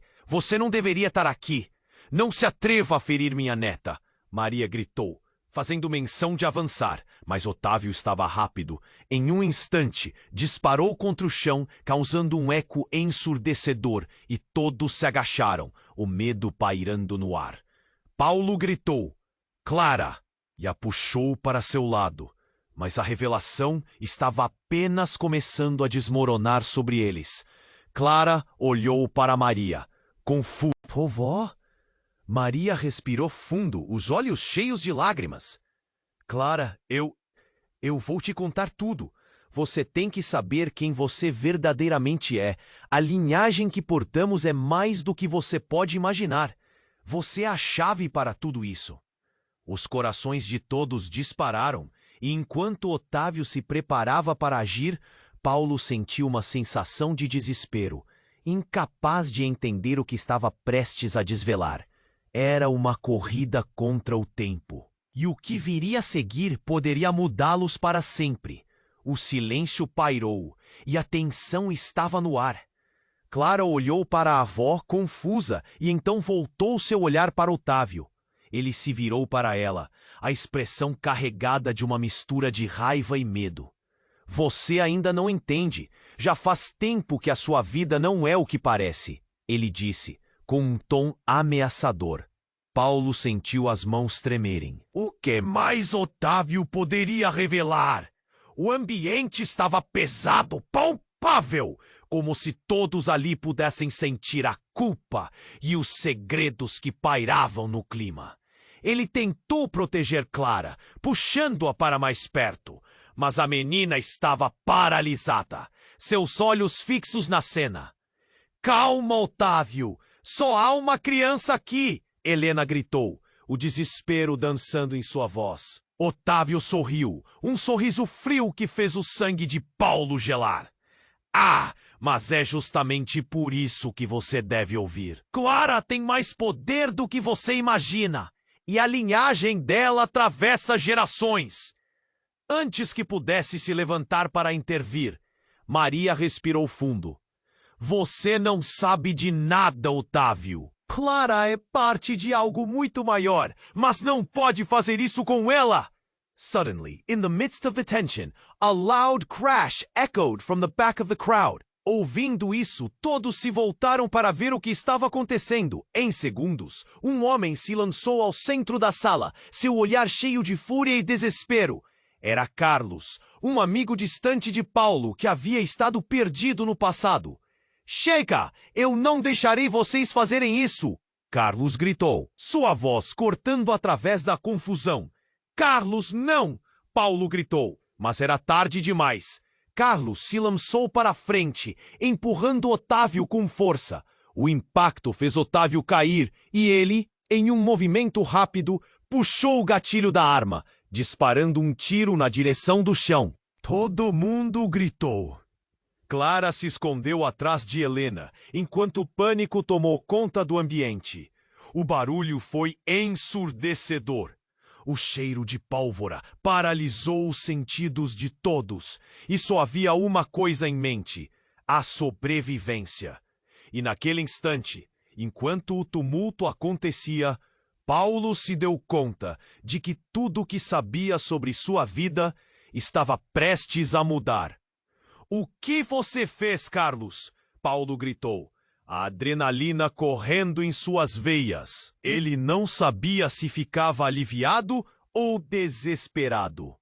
não deveria estar aqui. Não se atreva a ferir minha neta", Maria gritou, fazendo menção de avançar, mas Otávio estava rápido. Em um instante, disparou contra o chão, causando um eco ensurdecedor, e todos se agacharam, o medo pairando no ar. Paulo gritou, "Clara!" e a puxou para seu lado, mas a revelação estava apenas começando a desmoronar sobre eles. Clara olhou para Maria, confusa. "Vovó?" Maria respirou fundo, os olhos cheios de lágrimas. "Clara, eu vou te contar tudo. Você tem que saber quem você verdadeiramente é. A linhagem que portamos é mais do que você pode imaginar. Você é a chave para tudo isso." Os corações de todos dispararam, e enquanto Otávio se preparava para agir, Paulo sentiu uma sensação de desespero, incapaz de entender o que estava prestes a desvelar. Era uma corrida contra o tempo. E o que viria a seguir poderia mudá-los para sempre. O silêncio pairou e a tensão estava no ar. Clara olhou para a avó confusa e então voltou seu olhar para Otávio. Ele se virou para ela, a expressão carregada de uma mistura de raiva e medo. Você ainda não entende. Já faz tempo que a sua vida não é o que parece, ele disse, com um tom ameaçador. Paulo sentiu as mãos tremerem. O que mais Otávio poderia revelar? O ambiente estava pesado, palpável, como se todos ali pudessem sentir a culpa e os segredos que pairavam no clima. Ele tentou proteger Clara, puxando-a para mais perto, mas a menina estava paralisada, seus olhos fixos na cena. Calma, Otávio! Só há uma criança aqui! Helena gritou, o desespero dançando em sua voz. Otávio sorriu, um sorriso frio que fez o sangue de Paulo gelar. Ah, mas é justamente por isso que você deve ouvir. Clara tem mais poder do que você imagina, e a linhagem dela atravessa gerações. Antes que pudesse se levantar para intervir, Maria respirou fundo. Você não sabe de nada, Otávio. Clara é parte de algo muito maior, mas não pode fazer isso com ela! Suddenly, in the midst of the tension, a loud crash echoed from the back of the crowd. Ouvindo isso, todos se voltaram para ver o que estava acontecendo. Em segundos, um homem se lançou ao centro da sala, seu olhar cheio de fúria e desespero. Era Carlos, um amigo distante de Paulo que havia estado perdido no passado. Chega! Eu não deixarei vocês fazerem isso! Carlos gritou, sua voz cortando através da confusão. Carlos, não! Paulo gritou, mas era tarde demais. Carlos se lançou para a frente, empurrando Otávio com força. O impacto fez Otávio cair e ele, em um movimento rápido, puxou o gatilho da arma, disparando um tiro na direção do chão. Todo mundo gritou. Clara se escondeu atrás de Helena, enquanto o pânico tomou conta do ambiente. O barulho foi ensurdecedor. O cheiro de pólvora paralisou os sentidos de todos, e só havia uma coisa em mente: a sobrevivência. E naquele instante, enquanto o tumulto acontecia, Paulo se deu conta de que tudo o que sabia sobre sua vida estava prestes a mudar. O que você fez, Carlos? Paulo gritou, a adrenalina correndo em suas veias. Ele não sabia se ficava aliviado ou desesperado.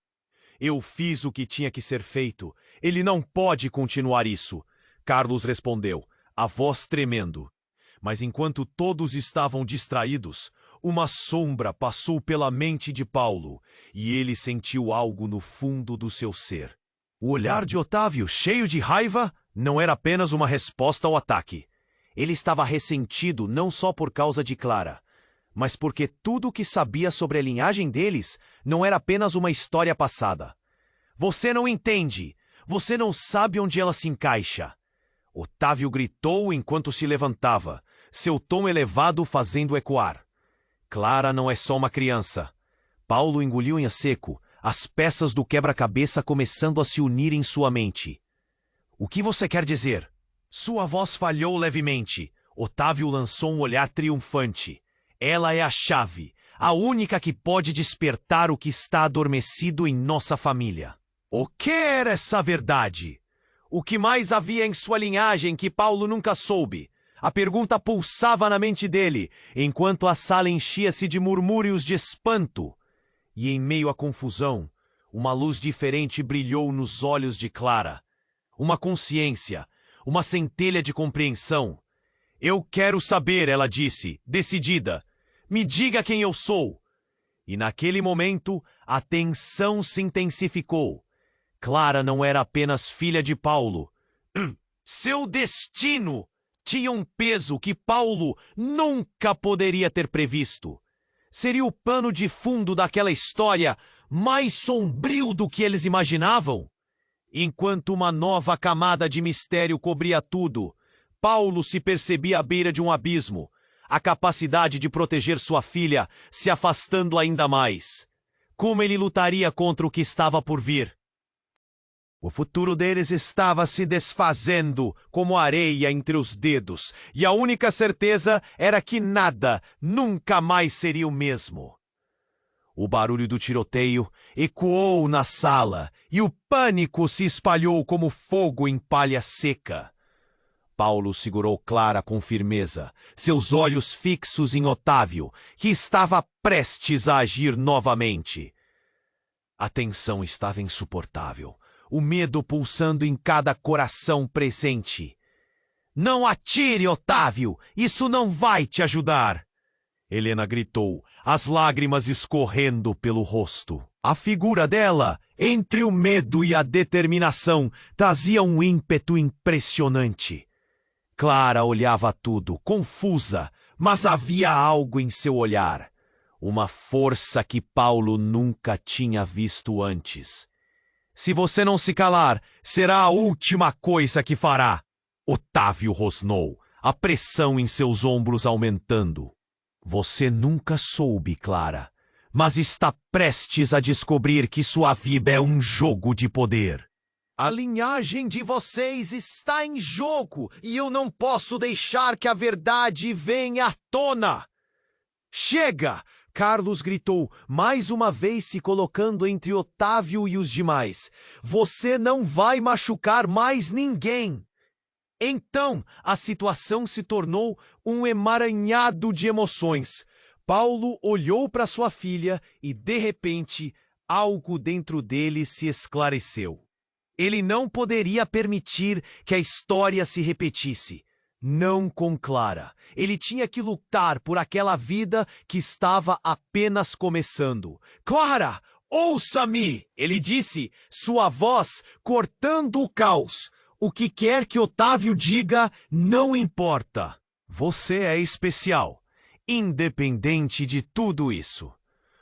Eu fiz o que tinha que ser feito. Ele não pode continuar isso. Carlos respondeu, a voz tremendo. Mas enquanto todos estavam distraídos, uma sombra passou pela mente de Paulo e ele sentiu algo no fundo do seu ser. O olhar de Otávio, cheio de raiva, não era apenas uma resposta ao ataque. Ele estava ressentido não só por causa de Clara, mas porque tudo o que sabia sobre a linhagem deles não era apenas uma história passada. Você não entende! Você não sabe onde ela se encaixa! Otávio gritou enquanto se levantava, seu tom elevado fazendo ecoar. Clara não é só uma criança. Paulo engoliu em seco, as peças do quebra-cabeça começando a se unir em sua mente. O que você quer dizer? Sua voz falhou levemente. Otávio lançou um olhar triunfante. Ela é a chave, a única que pode despertar o que está adormecido em nossa família. O que era essa verdade? O que mais havia em sua linhagem que Paulo nunca soube? A pergunta pulsava na mente dele, enquanto a sala enchia-se de murmúrios de espanto. E em meio à confusão, uma luz diferente brilhou nos olhos de Clara. Uma consciência, uma centelha de compreensão. Eu quero saber, ela disse, decidida. Me diga quem eu sou. E naquele momento, a tensão se intensificou. Clara não era apenas filha de Paulo. Seu destino tinha um peso que Paulo nunca poderia ter previsto. Seria o pano de fundo daquela história mais sombrio do que eles imaginavam? Enquanto uma nova camada de mistério cobria tudo, Paulo se percebia à beira de um abismo, a capacidade de proteger sua filha se afastando ainda mais. Como ele lutaria contra o que estava por vir? O futuro deles estava se desfazendo como areia entre os dedos, e a única certeza era que nada, nunca mais seria o mesmo. O barulho do tiroteio ecoou na sala e o pânico se espalhou como fogo em palha seca. Paulo segurou Clara com firmeza, seus olhos fixos em Otávio, que estava prestes a agir novamente. A tensão estava insuportável, o medo pulsando em cada coração presente. "Não atire, Otávio! Isso não vai te ajudar!" Helena gritou, as lágrimas escorrendo pelo rosto. A figura dela, entre o medo e a determinação, trazia um ímpeto impressionante. Clara olhava tudo, confusa, mas havia algo em seu olhar. Uma força que Paulo nunca tinha visto antes. "Se você não se calar, será a última coisa que fará." Otávio rosnou, a pressão em seus ombros aumentando. "Você nunca soube, Clara, mas está prestes a descobrir que sua vida é um jogo de poder. A linhagem de vocês está em jogo e eu não posso deixar que a verdade venha à tona." "Chega!" Carlos gritou, mais uma vez se colocando entre Otávio e os demais. "Você não vai machucar mais ninguém." Então, a situação se tornou um emaranhado de emoções. Paulo olhou para sua filha e, de repente, algo dentro dele se esclareceu. Ele não poderia permitir que a história se repetisse. Não com Clara. Ele tinha que lutar por aquela vida que estava apenas começando. "Clara, ouça-me!" ele disse, sua voz cortando o caos. "O que quer que Otávio diga, não importa. Você é especial, independente de tudo isso.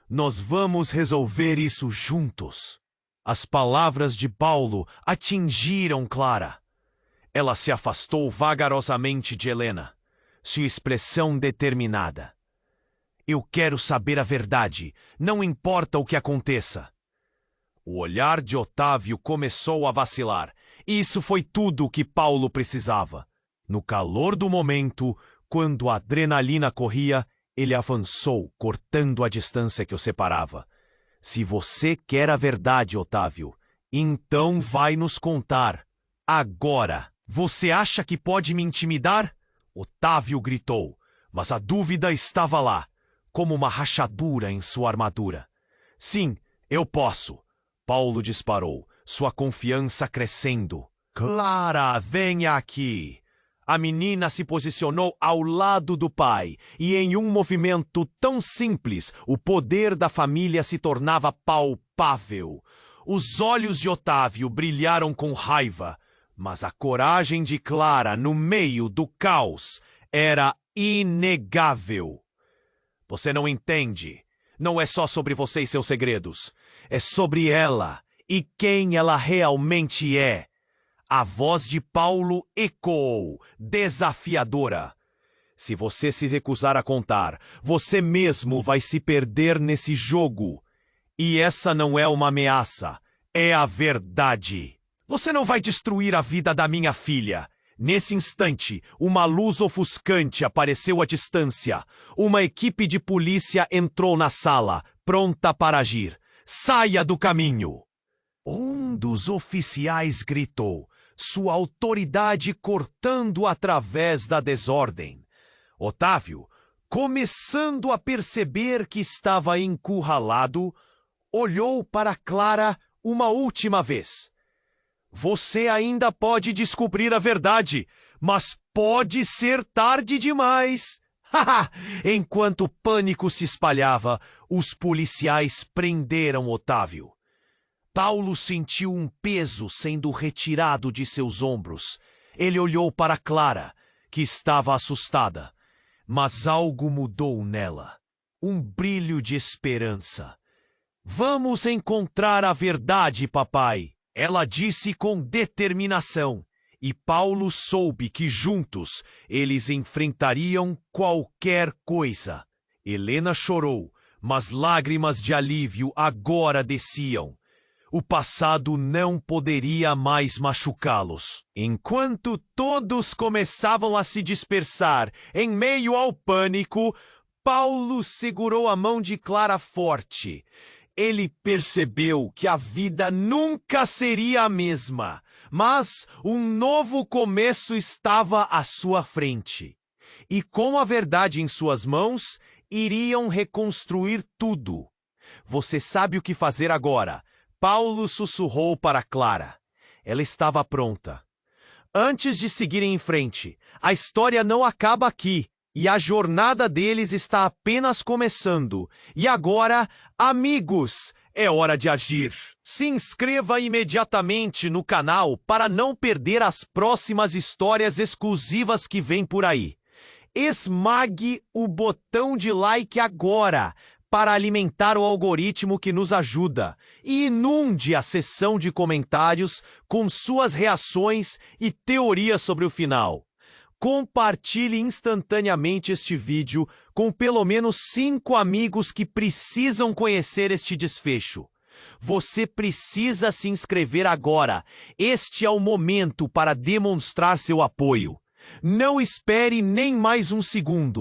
Nós vamos resolver isso juntos." As palavras de Paulo atingiram Clara. Ela se afastou vagarosamente de Helena, sua expressão determinada. "Eu quero saber a verdade, não importa o que aconteça." O olhar de Otávio começou a vacilar. Isso foi tudo o que Paulo precisava. No calor do momento, quando a adrenalina corria, ele avançou, cortando a distância que o separava. "Se você quer a verdade, Otávio, então vai nos contar. Agora. Você acha que pode me intimidar?" Otávio gritou, mas a dúvida estava lá, como uma rachadura em sua armadura. "Sim, eu posso." Paulo disparou, sua confiança crescendo. "Clara, venha aqui." A menina se posicionou ao lado do pai, e em um movimento tão simples, o poder da família se tornava palpável. Os olhos de Otávio brilharam com raiva, mas a coragem de Clara no meio do caos era inegável. "Você não entende. Não é só sobre você e seus segredos. É sobre ela e quem ela realmente é." A voz de Paulo ecoou, desafiadora. "Se você se recusar a contar, você mesmo vai se perder nesse jogo. E essa não é uma ameaça, é a verdade. Você não vai destruir a vida da minha filha." Nesse instante, uma luz ofuscante apareceu à distância. Uma equipe de polícia entrou na sala, pronta para agir. "Saia do caminho!" Um dos oficiais gritou, sua autoridade cortando através da desordem. Otávio, começando a perceber que estava encurralado, olhou para Clara uma última vez. "Você ainda pode descobrir a verdade, mas pode ser tarde demais." Enquanto o pânico se espalhava, os policiais prenderam Otávio. Paulo sentiu um peso sendo retirado de seus ombros. Ele olhou para Clara, que estava assustada, mas algo mudou nela. Um brilho de esperança. "Vamos encontrar a verdade, papai." Ela disse com determinação, e Paulo soube que juntos eles enfrentariam qualquer coisa. Helena chorou, mas lágrimas de alívio agora desciam. O passado não poderia mais machucá-los. Enquanto todos começavam a se dispersar em meio ao pânico, Paulo segurou a mão de Clara forte. Ele percebeu que a vida nunca seria a mesma, mas um novo começo estava à sua frente. E com a verdade em suas mãos, iriam reconstruir tudo. Você sabe o que fazer agora, Paulo sussurrou para Clara. Ela estava pronta. Antes de seguirem em frente, a história não acaba aqui. E a jornada deles está apenas começando. E agora, amigos, é hora de agir. Se inscreva imediatamente no canal para não perder as próximas histórias exclusivas que vêm por aí. Esmague o botão de like agora para alimentar o algoritmo que nos ajuda e inunde a seção de comentários com suas reações e teorias sobre o final. Compartilhe instantaneamente este vídeo com pelo menos 5 amigos que precisam conhecer este desfecho. Você precisa se inscrever agora. Este é o momento para demonstrar seu apoio. Não espere nem mais um segundo.